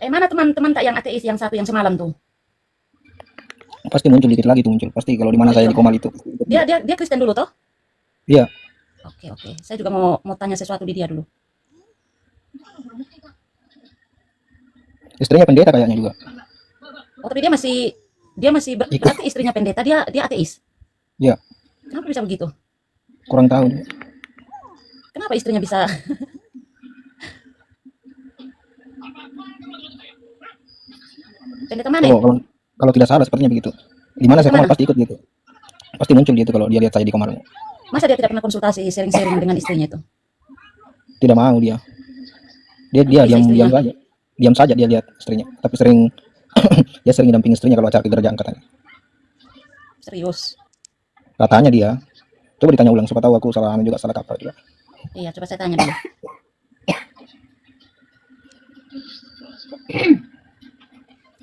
Mana teman-teman tak yang ateis yang satu yang semalam tuh? Pasti muncul dikit lagi tuh muncul. Pasti kalau di mana saya di Komal itu. Dia Kristen dulu toh? Iya. Oke. Saya juga mau tanya sesuatu di dia dulu. Istrinya pendeta kayaknya juga. Oh, tapi dia masih berarti istrinya pendeta, dia ateis. Iya. Kenapa bisa begitu? Kurang tahu. Kenapa istrinya bisa? Pendeta mana itu? Kalau tidak salah sepertinya begitu. Di mana saya Komal pasti ikut gitu. Pasti muncul gitu kalau dia lihat saya di Komal. Masa dia tidak pernah konsultasi sharing-sharing dengan istrinya itu? Tidak mau dia. Dia diam saja. Diam saja dia lihat istrinya. Tapi sering dia sering dampingi istrinya kalau acara kerjaan katanya. Serius? Katanya dia. Coba ditanya ulang, siapa tahu aku salah juga, salah kaprah juga. Iya, coba saya tanya dulu.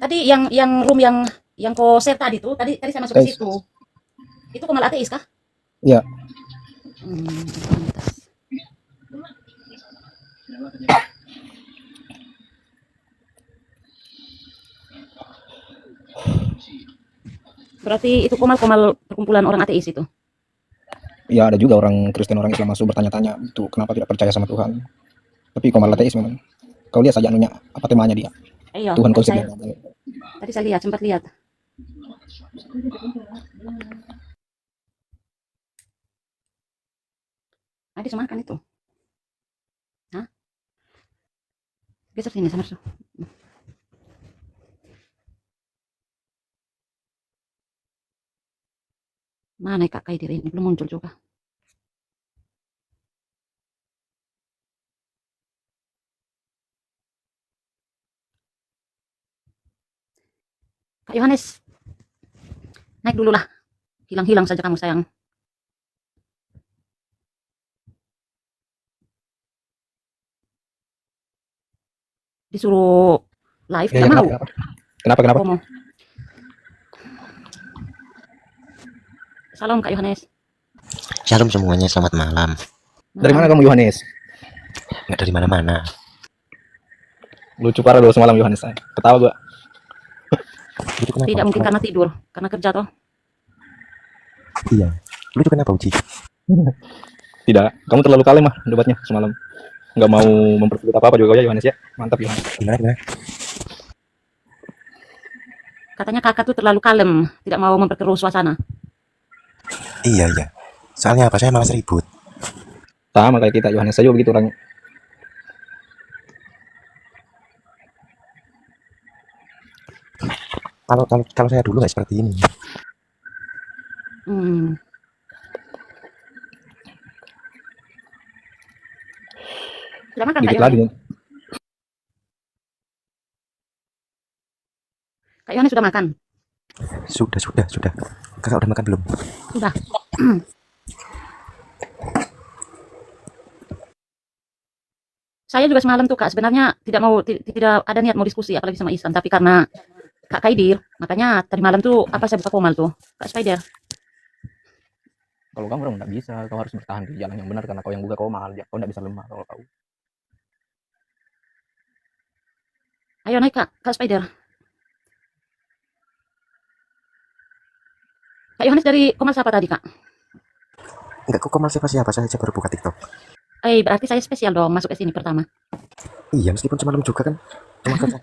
Tadi yang room yang ko share tadi tuh, tadi saya masuk ke situ. Itu Komal ateis kah? Iya. Pantas. Berarti itu Komal perkumpulan orang ateis itu? Ya ada juga orang Kristen, orang Islam masuk bertanya-tanya itu kenapa tidak percaya sama Tuhan. Tapi Komal ateis memang. Kau lihat saja anunya, apa temanya dia? Iya, Tuhan konsep. Tadi saya sempat lihat. Ada semakan itu. Hah? Geser sini, sama. Mana Kak Kaidir ini? Belum muncul juga. Kak Yohanes, naik dulu lah. Hilang-hilang saja kamu sayang. Disuruh live, ya, mau. Kenapa? Mau. Salam Kak Yohanes. Shalom semuanya, selamat malam. Dari mana kamu Yohanes? Nggak dari mana-mana. Lucu parah dulu semalam Yohanes. Ketawa gua. Tidak mungkin karena tidur, karena kerja toh. Iya. Lucu kenapa Uci? Tidak, kamu terlalu kalem mah debatnya semalam. Nggak mau mempersulit apa-apa juga ya Yohanes ya. Mantap Yohanes. Gimana? Katanya kakak tuh terlalu kalem, tidak mau memperkeruh suasana. Iya. Soalnya apa? Saya malas ribut. Sama kayak kita Yohanes saja begitu orangnya. Kalau saya dulu nggak seperti ini. Sudah makan Dikit Kak lagi. Kak Yohanes sudah makan? Sudah. Kakak udah makan belum? Sudah. Saya juga semalam tuh Kak, sebenarnya tidak ada niat mau diskusi apalagi sama Ihsan, tapi karena Kak Kaidir, makanya tadi malam tuh saya buka Komal tuh, Kak Spider. Kalau kamu nggak bisa, kau harus bertahan di jalan yang benar karena kau yang buka Komal, kau nggak bisa lemah kalau kau. Ayo naik Kak Spider. Kak Yohanes dari Komal siapa tadi Kak? Enggak, kok Komal siapa? Saya baru buka TikTok. Berarti saya spesial dong masuk ke sini pertama. Iya, meskipun semalam juga kan. Cuma kerja.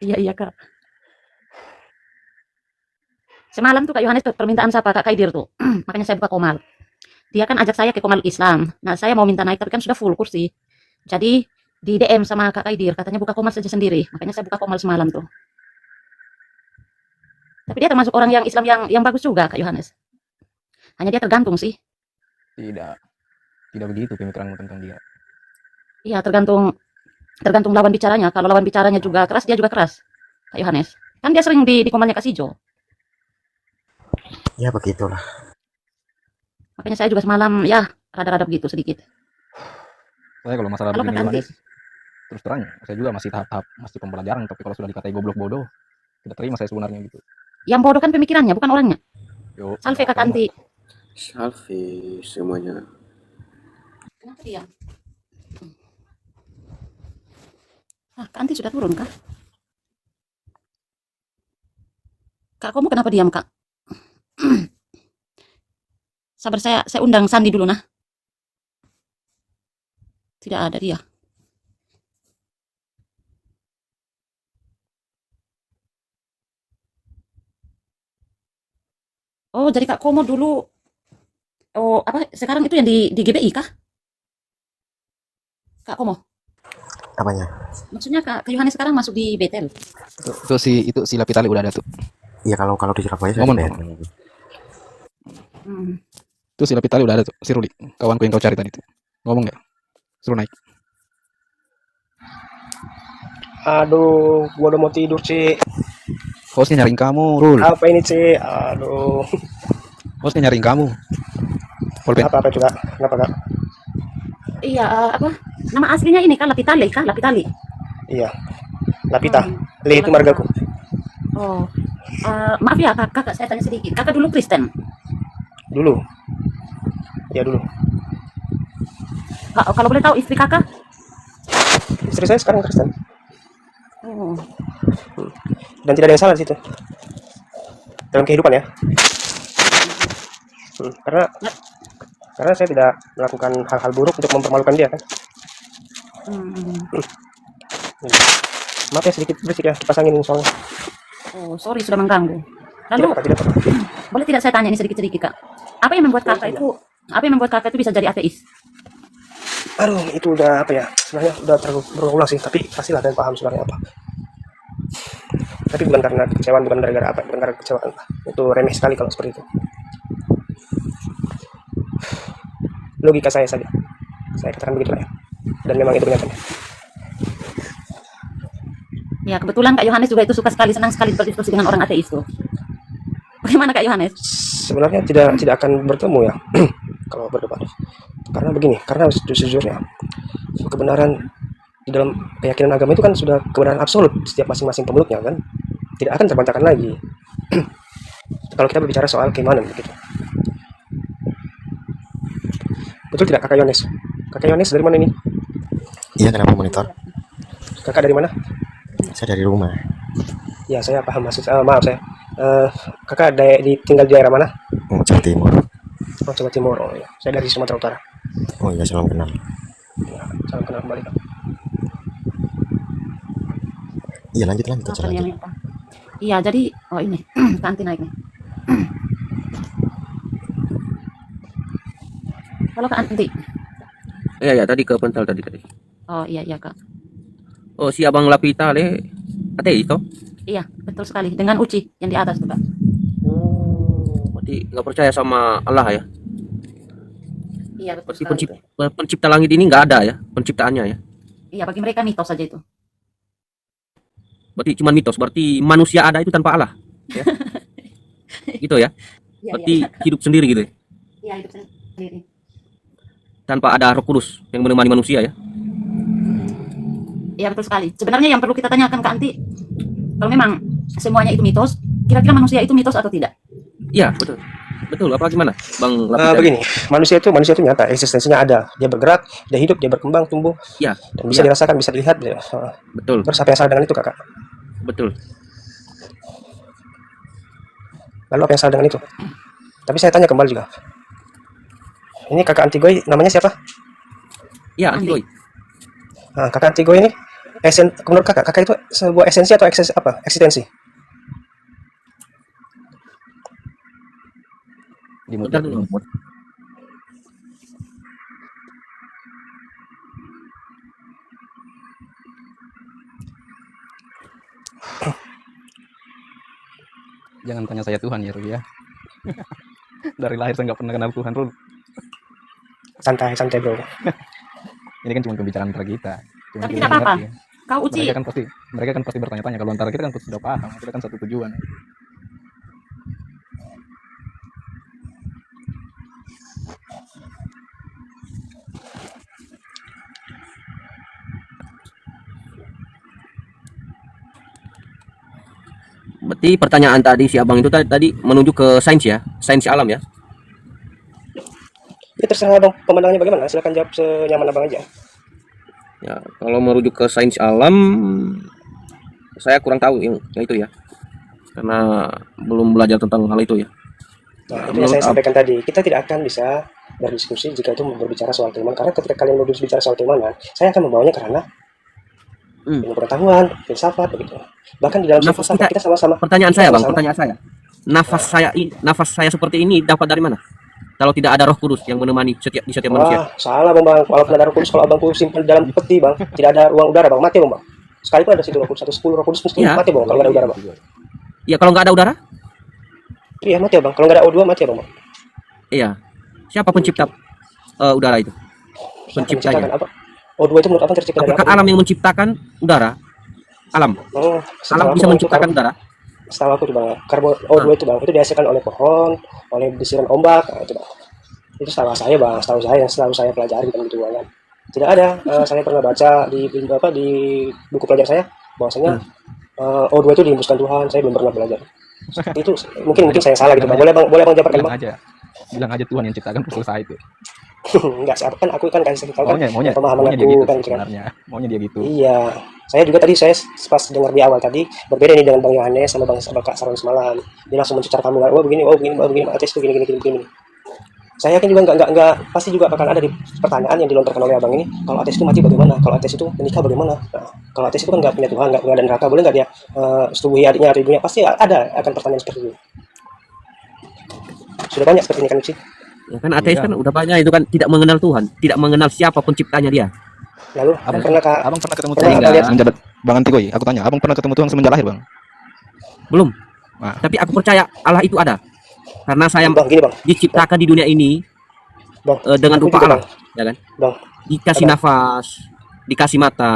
Iya Kak. Semalam tuh Kak Yohanes permintaan siapa Kak Kaidir tuh. Makanya saya buka Komal. Dia kan ajak saya ke Komal Islam. Nah saya mau minta naik tapi kan sudah full kursi. Jadi di DM sama Kak Kaidir katanya buka Komal saja sendiri. Makanya saya buka Komal semalam tuh. Tapi dia termasuk orang yang Islam yang bagus juga Kak Yohanes. Hanya dia tergantung sih. Tidak begitu pemikiranmu tentang dia. Iya, tergantung lawan bicaranya. Kalau lawan bicaranya juga keras, dia juga keras. Kak Yohanes. Kan dia sering di Komalnya Kak Sijo. Ya begitulah. Makanya saya juga semalam ya rada-rada begitu sedikit. Saya kalau masalah begini Yohanes, terus terang saya juga masih tahap masih pembelajaran, tapi kalau sudah dikatai goblok bodoh, tidak terima saya sebenarnya gitu. Yang bodoh kan pemikirannya, bukan orangnya. Yo, Salve Kak Kanti. Salve semuanya. Kenapa dia? Ah, Kak Anti sudah turun kah? Kak, kamu kenapa diam, Kak? Sabar, saya undang Sandi dulu nah. Tidak ada dia. Oh, jadi Kak Komo dulu. Oh, apa? Sekarang itu yang di GBI kah? Kak Komo. Apanya? Maksudnya Kak Yohanes sekarang masuk di Betel. Itu si Lapitali udah ada tuh. Iya, kalau di Surabaya saya Ngomong. di Hmm. Itu si Lapitali udah ada tuh, si Ruli, kawanku yang kau cari tadi tuh. Ngomong nggak? Suruh naik. Aduh, gua udah mau tidur, Ci. Hostnya nyariin kamu, Rul. Apa ini, Ci? Aduh. Hostnya nyariin kamu. Pulpen. Apa juga? Kenapa, Kak? Iya, apa? Nama aslinya ini kan Lapitali kah? Lapitali. Iya. Lapita. Hmm. Le itu margaku. Oh. Maaf ya, Kakak, saya tanya sedikit. Kakak dulu Kristen? Dulu. Ya, dulu. Kalau boleh tahu istri Kakak? Istri saya sekarang Kristen. Oh. Dan tidak ada yang salah di situ. Dalam kehidupan ya. Karena saya tidak melakukan hal-hal buruk untuk mempermalukan dia kan. Hmm. Maaf ya sedikit berisik ya, dipasangin soalnya. Oh, sorry sudah mengganggu. Tidak Lalu, apa, tidak apa. boleh tidak saya tanya ini sedikit-sedikit, Kak? Apa yang membuat Kakak itu bisa jadi ateis? Aduh, itu udah apa ya? Sebenarnya udah terlalu berulang sih, tapi pastilah kalian paham sebenarnya apa. Tapi bukan karena kekecewaan, bukan gara-gara apa, bukan karena kekecewaan. Itu remeh sekali kalau seperti itu. Logika saya saja. Saya katakan begitu lah ya. Dan memang itu kenyataannya. Ya, kebetulan Kak Yohanes juga itu senang sekali berdiskusi dengan orang ateis tuh. Bagaimana Kak Yohanes? Sebenarnya tidak akan bertemu ya kalau berdebat. Karena begini, karena sejujurnya kebenaran di dalam keyakinan agama itu kan sudah kebenaran absolut setiap masing-masing pemeluknya kan. Tidak akan terbantahkan lagi. Kalau kita berbicara soal keimanan begitu. Betul tidak Kakak Yohanes? Kakak Yohanes dari mana ini? Iya, kenapa monitor? Kakak dari mana? Saya dari rumah. Ya, saya paham maksud. Maaf saya. Kakak tinggal di daerah mana? Jawa Timur. Oh, Jawa Timur. Oh ya. Saya dari Sumatera Utara. Oh iya, salam kenal. Ya, salam kenal kembali. Kak. Iya, lanjut aja Apa lanjut. yang apa? Iya, jadi ini Kak Anti naik nih. Halo Kak Anti. Iya, tadi ke Pental tadi. Oh iya Kak. Oh, si Abang Lapita le ateis toh? Iya, betul sekali. Dengan Uci yang di atas tuh Kak. Oh, berarti nggak percaya sama Allah ya? Iya, betul Berarti sekali. pencipta langit ini nggak ada ya, penciptaannya ya? Iya, bagi mereka mitos saja itu. Berarti cuma mitos, berarti manusia ada itu tanpa Allah. Ya? Gitu ya? Iya, Berarti hidup sendiri gitu ya? Iya, hidup sendiri. Tanpa ada Roh Kudus yang menemani manusia ya? Iya, betul sekali. Sebenarnya yang perlu kita tanyakan Kak Anti, kalau memang semuanya itu mitos, kira-kira manusia itu mitos atau tidak? Iya, betul. Betul, apa gimana? Bang Lapita. Begini, manusia itu nyata, eksistensinya ada. Dia bergerak, dia hidup, dia berkembang, tumbuh, Iya, dan bisa dirasakan, bisa dilihat. Ya. betul, Terus apa yang salah dengan itu, Kakak? betul. Lalu apa yang salah dengan itu? Tapi saya tanya kembali juga. Ini Kakak Antigoy, namanya siapa? Iya, Antigoy. Nah, Kakak Antigoy ini, menurut kakak itu sebuah esensi atau eksistensi? Bentar dulu. Jangan tanya saya Tuhan ya, Rul ya. Dari lahir saya nggak pernah kenal Tuhan, Rul. Santai bro. Ini kan cuma pembicaraan antara kita. Cuma Tapi kita tidak apa-apa. ngerti ya. Kau Uci, Mereka kan pasti bertanya-tanya. Kalau antara kita kan pasti sudah paham. Kita kan satu tujuan. Berarti pertanyaan tadi si Abang itu tadi menuju ke sains ya, sains alam ya. Ya terserah abang, pemandangannya bagaimana? Silakan jawab senyaman abang aja. Ya, kalau merujuk ke sains alam, saya kurang tahu yang itu ya, karena belum belajar tentang hal itu ya. Nah, Nah, itu yang menurut saya sampaikan tadi. Kita tidak akan bisa berdiskusi jika itu berbicara soal keimanan. Karena ketika kalian mau berbicara soal keimanan, saya akan membawanya karena ilmu pengetahuan, filsafat, begitu. Bahkan di dalam nafas filsafat kita sama-sama. pertanyaan kita saya bang, sama-sama- pertanyaan saya, nafas saya seperti ini dapat dari mana? Kalau tidak ada Roh Kudus yang menemani di setiap manusia. Wah, salah bang. Walaupun ada Roh Kudus, kalau abang Kudus simpan di dalam peti bang, tidak ada ruang udara bang, mati bang. Sekalipun ada situ Roh Kudus 110 Roh Kudus mesti Iya. mati bang kalau nggak ada udara bang. Ya kalau nggak ada udara, Iya mati bang. Kalau nggak ada O2 mati bang. iya. Siapa pencipta udara itu? Siapa Penciptanya. menciptakan apa? O2 itu menurut abang tercipta dari Apakah apa? alam yang menciptakan udara? Alam. Oh, Alam setahu aku bisa bang, itu menciptakan udara? setahu aku tuh bang, karbon O2 itu bang, itu dihasilkan oleh pohon, oleh desiran ombak, nah, itu bang. Itu salah saya bang, setahu saya yang selalu saya pelajari kan gitu bang. Tidak ada, saya pernah baca di buku pelajar saya bahwasanya O2 itu dihembuskan Tuhan, saya belum pernah belajar. Seperti itu mungkin saya salah gitu bang. Boleh bang jabarkan Bilang bang? bilang aja Tuhan yang ciptakan selesai itu. Enggak, saya kan aku kan kasih tahu kan Maunya pemahaman dia aku gitu kan sih gitu kan. sebenarnya. Maunya dia gitu. Iya, saya juga tadi saya pas dengar di awal tadi berbeda nih dengan Bang Yohanes sama Kak Saron semalam. Dia langsung mencecar kamu, wah begini, ateis itu gini. Saya yakin juga nggak pasti juga akan ada di pertanyaan yang dilontarkan oleh abang ini. Kalau ateis itu mati bagaimana? Kalau ateis itu menikah bagaimana? Nah, kalau ateis itu kan nggak punya Tuhan, nggak ada neraka, boleh nggak dia setubuhi adiknya atau ibunya? Pasti ada akan pertanyaan seperti itu. Sudah banyak seperti ini kan sih. Ya kan ateis Iya. kan udah banyak itu kan tidak mengenal Tuhan, tidak mengenal siapa penciptanya dia. Lalu Abang pernah pernah ketemu pernah Tuhan nggak lihat- semenjak Bang Antigoy? Aku tanya, abang pernah ketemu Tuhan semenjak lahir bang? Belum. Nah, Tapi aku percaya Allah itu ada. Karena saya bang gini bang, diciptakan di dunia ini bang dengan aku rupa juga, Allah, Bang. ya kan? Bang, Dikasih Abang. nafas, dikasih mata,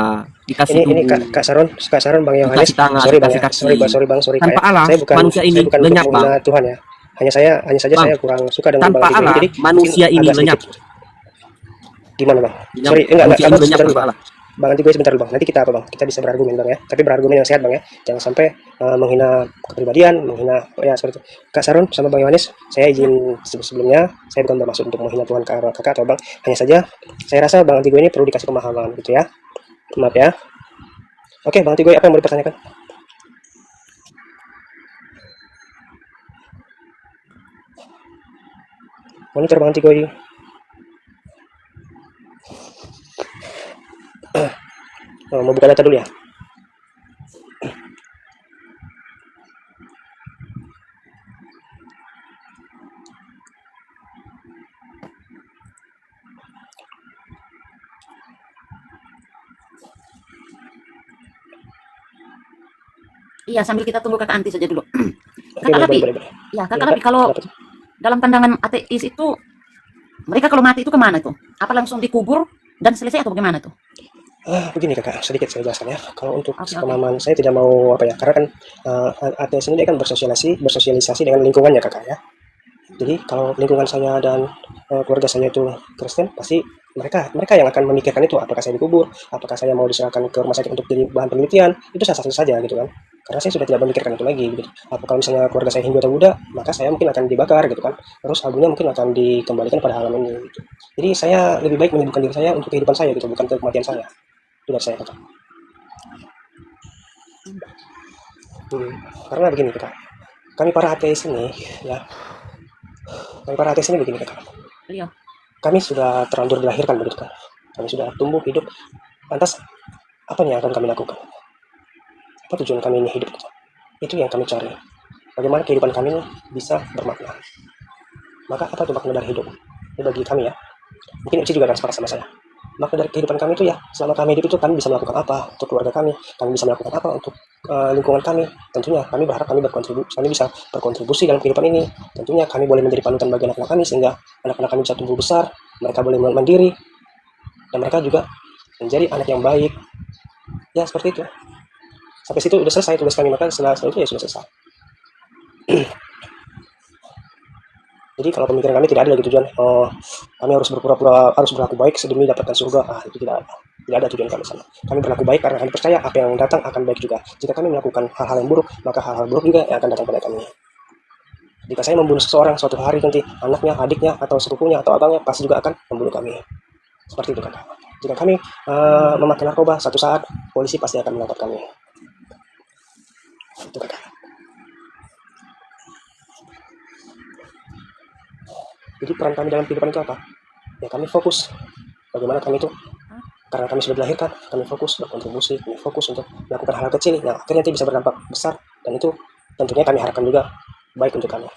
dikasih ini tubuh. Kak Saron Bang Yohanes, Dikasih tangan, sorry bang dikasih ya, kaki. sorry Tanpa Kak ya. Allah, Saya bukan manusia ini saya bukan lenyap, untuk menghina Tuhan ya. Hanya saja Bang, saya kurang suka dengan tanpa Bang Antigoy Allah, ini. Jadi manusia mungkin ini agak lenyap. sedikit- Gimana bang? Lenyap. Sorry, enggak, Manusia ini sabar lenyap sebentar dulu tanpa bang. Allah. Bang Antigoy sebentar dulu bang. Nanti kita apa bang? Kita bisa berargumen bang ya. Tapi berargumen yang sehat bang ya. Jangan sampai menghina kepribadian, menghina ya seperti itu. Kak Saron sama Bang Yohanes, saya izin sebelumnya, saya bukan bermaksud untuk menghina Tuhan kakak atau bang. Hanya saja saya rasa Bang Antigoy ini perlu dikasih pemahaman gitu ya. Maaf ya. Oke, Bang Antigoy, apa yang mau dipertanyakan? Monitor Bang Antigoy. Mau buka data dulu ya. Iya, sambil kita tunggu kakak Anti saja dulu. Oke, Kakak Lapi, boleh. ya Ya, kakak Lapi, kalau kenapa tuh? dalam pandangan ateis itu mereka kalau mati itu kemana tuh? Apa langsung dikubur dan selesai atau bagaimana tuh? Begini kakak, sedikit saya jelaskan ya. Kalau untuk Oke. pemahaman saya tidak mau apa ya, karena kan ateis ini dia kan bersosialisasi dengan lingkungannya kakak ya. Jadi kalau lingkungan saya dan keluarga saya itu Kristen, pasti mereka yang akan memikirkan itu, apakah saya dikubur, apakah saya mau diserahkan ke rumah sakit untuk jadi bahan penelitian, itu sah-sah saja gitu kan. Karena saya sudah tidak memikirkan itu lagi gitu. Apa kalau misalnya keluarga saya Hindu atau Buddha, maka saya mungkin akan dibakar gitu kan. Terus abunya mungkin akan dikembalikan pada alam ini gitu. Jadi saya lebih baik menyibukkan diri saya untuk kehidupan saya gitu, bukan kematian saya. Itu dari saya kakak. Karena begini kakak, kami para ateis ini ya, begini kakak. Iya. Kami sudah terlanjur dilahirkan begitu kan. Kami sudah tumbuh hidup. Lantas apa yang akan kami lakukan? Apa tujuan kami ini hidup? Itu yang kami cari. Bagaimana kehidupan kami bisa bermakna? Maka apa itu makna dari hidup? Ini bagi kami ya. Mungkin Uci juga akan sepakat sama saya. Makna dari kehidupan kami itu ya, selama kami hidup itu kami bisa melakukan apa untuk keluarga kami bisa melakukan apa untuk lingkungan kami. Tentunya kami berharap kami bisa berkontribusi dalam kehidupan ini. Tentunya kami boleh menjadi panutan bagi anak-anak kami sehingga anak-anak kami bisa tumbuh besar, mereka boleh mandiri, dan mereka juga menjadi anak yang baik. Ya seperti itu. Sampai situ udah selesai tugas kami, maka setelah itu ya sudah selesai. Jadi kalau pemikiran kami tidak ada lagi tujuan, kami harus berlaku baik demi dapatkan surga. Itu tidak ada tujuan kami sana. Kami berlaku baik karena kami percaya apa yang datang akan baik juga. Jika kami melakukan hal-hal yang buruk, maka hal-hal buruk juga yang akan datang pada kami. Jika saya membunuh seseorang suatu hari nanti, anaknya, adiknya, atau sepupunya, atau abangnya pasti juga akan membunuh kami. Seperti itu kakak. Jika kami memakai narkoba, satu saat polisi pasti akan menangkap kami. Itu kakak. Jadi peran kami dalam kehidupan itu apa? Ya kami fokus. Bagaimana kami itu? Karena kami sudah dilahirkan, kami fokus berkontribusi, kami fokus untuk melakukan hal kecil yang akhirnya nanti bisa berdampak besar, dan itu tentunya kami harapkan juga baik untuk kami.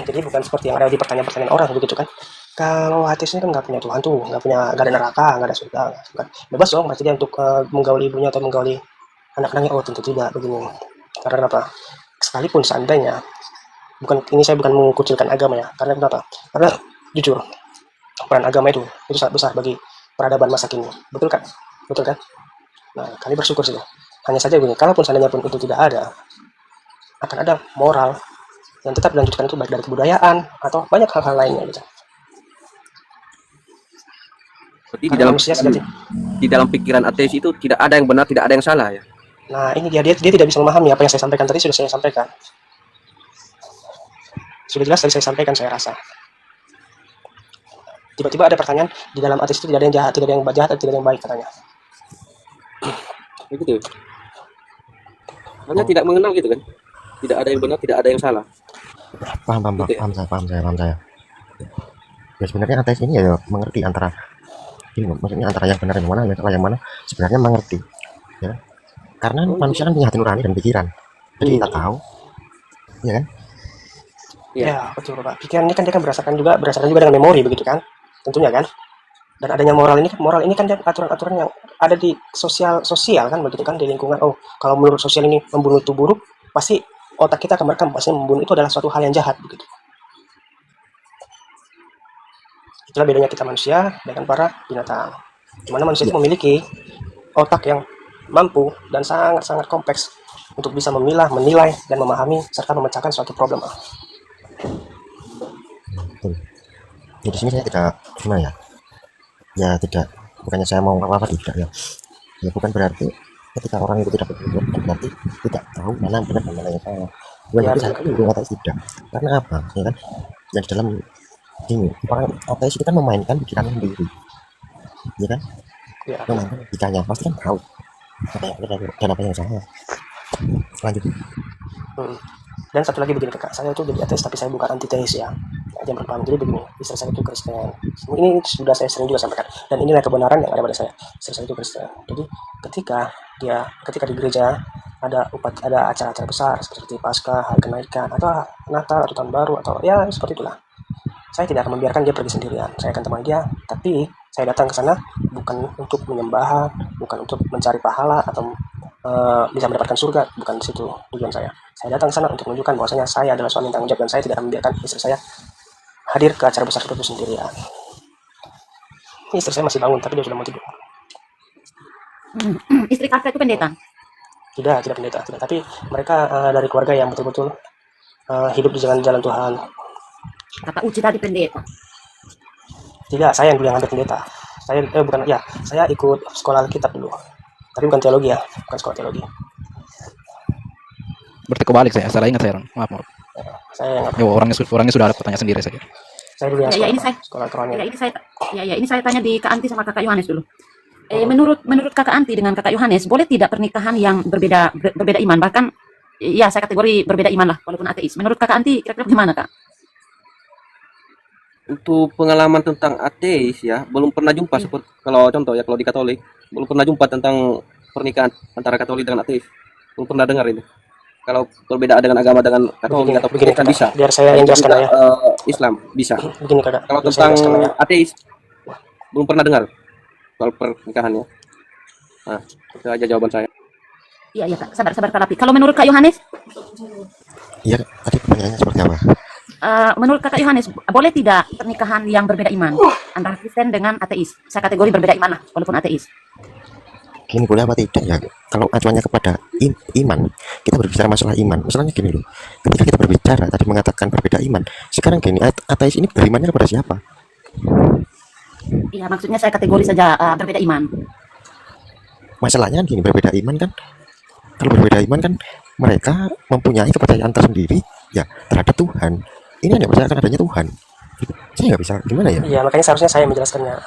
Jadi bukan seperti yang ada di pertanyaan-pertanyaan orang begitu kan. Kalau ateis ini kan nggak punya Tuhan tuh, nggak ada neraka, nggak ada surga, kan. Bebas dong berarti dia untuk menggauli ibunya atau menggauli anak-anaknya. Oh tentu tidak begini. Karena apa? Sekalipun seandainya, saya bukan mengucilkan agama ya. Karena kenapa? Karena jujur, peran agama itu sangat besar bagi peradaban masa kini. Betul kan? Betul kan? Nah, kami bersyukur saja. Hanya saja begini, kalaupun seandainya pun itu tidak ada, akan ada moral yang tetap dilanjutkan itu baik dari kebudayaan atau banyak hal-hal lainnya gitu. Berarti Karena manusia sejati. di dalam pikiran ateis itu tidak ada yang benar, tidak ada yang salah ya. Nah, ini dia tidak bisa memahami apa yang saya sampaikan tadi. Sudah saya sampaikan. Sudah jelas tadi saya sampaikan, saya rasa. Tiba-tiba ada pertanyaan, di dalam ateis itu tidak ada yang jahat, tidak ada yang jahat, tidak ada yang baik katanya. Begitu. Hanya tidak mengenal gitu kan. Tidak ada yang benar, tidak ada yang salah. Paham Gitu ya? paham saya. Ya sebenarnya ateis ini ya mengerti antara ini, maksudnya antara yang benar yang mana, yang salah yang mana, sebenarnya mengerti. Ya. Karena manusia kan punya hati nurani dan pikiran. Jadi kita tahu, ya kan? Iya. Ya, betul Pak. Pikiran ini kan dia kan berdasarkan juga dengan memori begitu kan? Tentunya kan? Dan adanya moral ini kan aturan-aturan yang ada di sosial kan begitu kan, di lingkungan. Oh, kalau menurut sosial ini membunuh itu buruk, pasti otak kita akan merekam pasti membunuh itu adalah suatu hal yang jahat begitu. Itulah bedanya kita manusia dengan para binatang. Di mana manusia itu memiliki otak yang mampu dan sangat-sangat kompleks untuk bisa memilah, menilai, dan memahami serta memecahkan suatu problem. Betul. Ya, di sini saya tidak gimana ya? Ya tidak, bukannya saya mau apa tidak ya. Ya bukan berarti ketika orang itu tidak berpikir, berarti tidak tahu mana yang benar dan mana yang salah. Bukan berarti saya itu ateis tidak. Karena apa? Ya kan? Yang dalam ini orang ateis itu kan memainkan pikiran sendiri, ya kan? Ya. Memainkan logikanya, pasti kan tahu apa yang benar dan apa yang salah. Lanjut. Dan satu lagi begini kakak, saya itu jadi ateis tapi saya bukan antiteis ya. Yang berpaham jadi begini, istri saya itu Kristen. Ini sudah saya sering juga sampaikan, dan inilah kebenaran yang ada pada saya. Istri saya itu Kristen. Jadi ketika di gereja ada acara-acara besar seperti Paskah, hari kenaikan, atau Natal atau tahun baru atau ya seperti itulah, saya tidak akan membiarkan dia pergi sendirian. Saya akan temani dia, tapi saya datang ke sana bukan untuk menyembah, bukan untuk mencari pahala atau bisa mendapatkan surga, bukan di situ tujuan saya. Saya datang ke sana untuk menunjukkan bahwasanya saya adalah suami yang tanggung jawab dan saya tidak akan membiarkan istri saya hadir ke acara besar itu sendirian. Ini istri saya masih bangun, tapi dia sudah mau tidur. Istri kakak itu pendeta? Tidak pendeta, tidak. Tapi mereka dari keluarga yang betul-betul hidup di jalan Tuhan. Kata Uci tadi pendeta. Tidak, saya yang dulu yang ambil pendeta. Saya ikut sekolah Alkitab dulu. Tapi bukan teologi ya, bukan sekolah teologi. Berarti kebalik saya, salah ingat saya, Ron. Maaf. Saya yang Ya, orangnya sudah ada kotanya sendiri saja. saya dulu yang Ya, sekolah kerohanian. ini saya tanya di Kak Anti sama Kakak Yohanes dulu. Menurut Kakak Anti dengan Kakak Yohanes, boleh tidak pernikahan yang berbeda iman? Bahkan ya saya kategori berbeda iman lah, walaupun ateis. Menurut Kakak Anti kira-kira gimana, Kak? Untuk pengalaman tentang ateis ya, belum pernah jumpa seperti kalau contoh ya, kalau di Katolik belum pernah jumpa tentang pernikahan antara Katolik dengan ateis. Belum pernah dengar ini. Kalau berbeda dengan agama dengan Katolik atau begini Kristen kakak, bisa. biar saya yang jelaskan ya. Islam bisa. Begini kakak, Kalau biar saya tentang jelaskan ya. ateis belum pernah dengar soal pernikahannya. Nah, itu aja jawaban saya. Iya, Kak. Sabar, Kak Lapi. Kalau menurut Kak Yohanes, Iya, tadi pertanyaannya seperti apa? menurut Kakak Yohanes, boleh tidak pernikahan yang berbeda iman antara Kristen dengan ateis? Saya kategori berbeda iman lah, walaupun ateis. Gini, boleh apa tidak ya? Kalau acuannya kepada iman, kita berbicara masalah iman. Masalahnya gini loh, ketika kita berbicara tadi mengatakan berbeda iman, sekarang gini, ateis ini berimannya kepada siapa? Iya, maksudnya saya kategori saja berbeda iman. Masalahnya kan gini, berbeda iman kan, kalau berbeda iman kan mereka mempunyai kepercayaan tersendiri ya terhadap Tuhan. Ini hanya percaya adanya Tuhan. Saya nggak bisa gimana ya? Iya, makanya seharusnya saya menjelaskannya.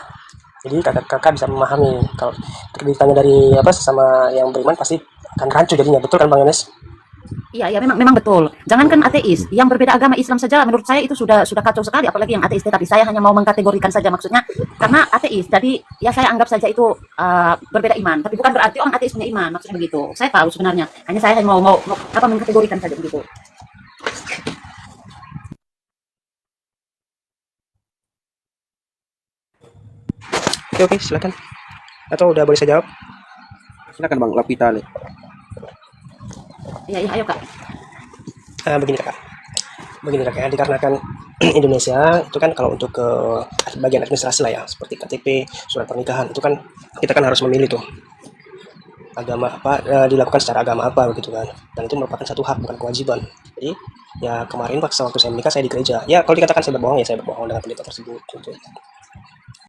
Jadi kakak bisa memahami kalau ditanya dari apa sesama yang beriman pasti akan rancu jadinya, betul kan Bang Yones? Iya, ya memang memang betul. Jangankan ateis, yang berbeda agama Islam saja menurut saya itu sudah kacau sekali, apalagi yang ateis. Tapi saya hanya mau mengkategorikan saja maksudnya, karena ateis. Jadi ya saya anggap saja itu berbeda iman, tapi bukan berarti orang ateis punya iman, maksudnya begitu. Saya tahu sebenarnya. Hanya saya hanya mau apa mengkategorikan saja begitu. Oke, silakan. Atau udah boleh saya jawab? Silakan Bang Lapita nih. Iya, iya, ayo Kak. Begini kakak ya, dikarenakan Indonesia itu kan kalau untuk ke bagian administrasi lah ya, seperti KTP, surat pernikahan itu kan kita kan harus memilih tuh agama apa, dilakukan secara agama apa begitu kan, dan itu merupakan satu hak bukan kewajiban. Jadi ya kemarin waktu saya menikah saya di gereja, ya kalau dikatakan saya berbohong ya saya berbohong dengan pendeta tersebut gitu.